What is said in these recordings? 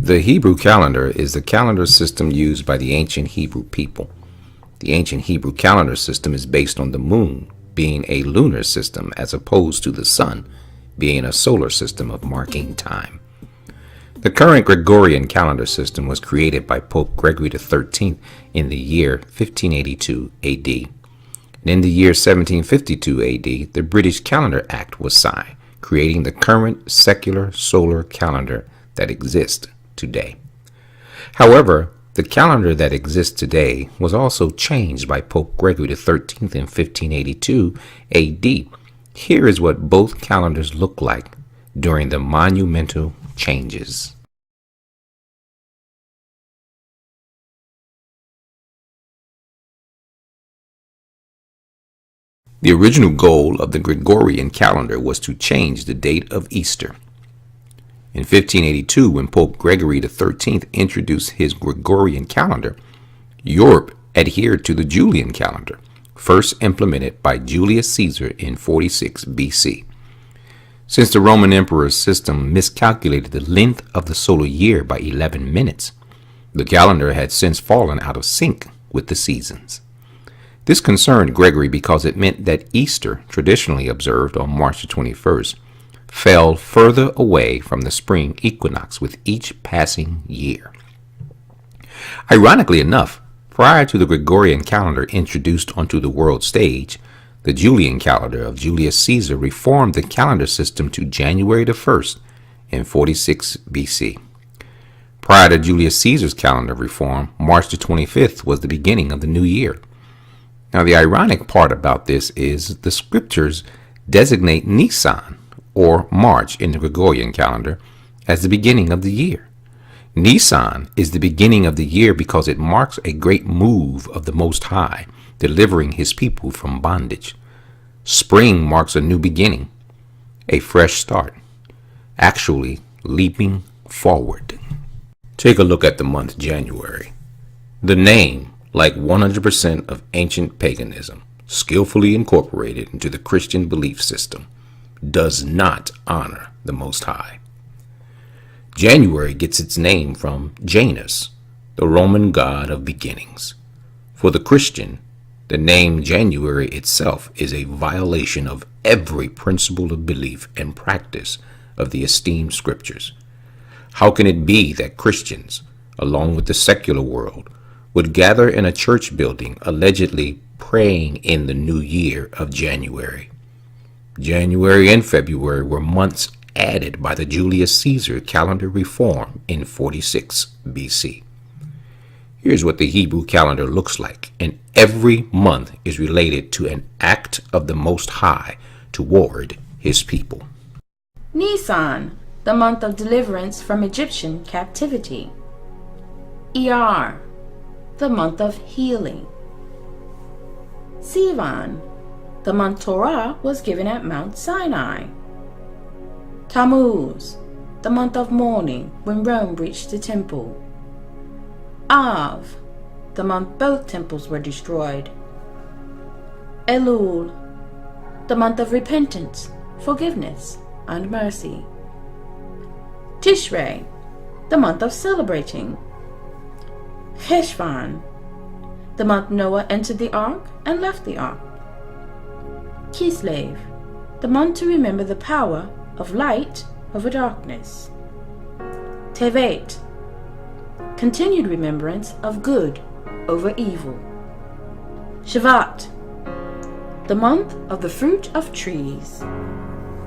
The Hebrew calendar is the calendar system used by the ancient Hebrew people. The ancient Hebrew calendar system is based on the moon being a lunar system as opposed to the sun being a solar system of marking time. The current Gregorian calendar system was created by Pope Gregory XIII in the year 1582 AD. And in the year 1752 AD, the British Calendar Act was signed, creating the current secular solar calendar that exists today. However, the calendar that exists today was also changed by Pope Gregory XIII in 1582 AD. Here is what both calendars look like during the monumental changes. The original goal of the Gregorian calendar was to change the date of Easter. In 1582, when Pope Gregory XIII introduced his Gregorian calendar, Europe adhered to the Julian calendar, first implemented by Julius Caesar in 46 BC. Since the Roman emperor's system miscalculated the length of the solar year by 11 minutes, the calendar had since fallen out of sync with the seasons. This concerned Gregory because it meant that Easter, traditionally observed on March the 21st, fell further away from the spring equinox with each passing year. Ironically enough, prior to the Gregorian calendar introduced onto the world stage, the Julian calendar of Julius Caesar reformed the calendar system to January the 1st in 46 BC. Prior to Julius Caesar's calendar reform, March the 25th was the beginning of the new year. Now, the ironic part about this is the scriptures designate Nisan, or March in the Gregorian calendar, as the beginning of the year. Nisan is the beginning of the year because it marks a great move of the Most High, delivering his people from bondage. Spring marks a new beginning, a fresh start, actually leaping forward. Take a look at the month January. The name, like 100% of ancient paganism, skillfully incorporated into the Christian belief system, does not honor the Most High. January gets its name from Janus, the Roman god of beginnings. For the Christian, the name January itself is a violation of every principle of belief and practice of the esteemed scriptures. How can it be that Christians, along with the secular world, would gather in a church building allegedly praying in the new year of January? January and February were months added by the Julius Caesar calendar reform in 46 BC. Here's what the Hebrew calendar looks like, and every month is related to an act of the Most High toward his people. Nisan, the month of deliverance from Egyptian captivity. Iyar, the month of healing. Sivan, the month Torah was given at Mount Sinai. Tammuz, the month of mourning when Rome breached the temple. Av, the month both temples were destroyed. Elul, the month of repentance, forgiveness, and mercy. Tishrei, the month of celebrating. Cheshvan, the month Noah entered the ark and left the ark. Kislev, the month to remember the power of light over darkness. Tevet, continued remembrance of good over evil. Shvat, the month of the fruit of trees.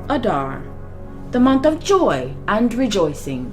Adar, the month of joy and rejoicing.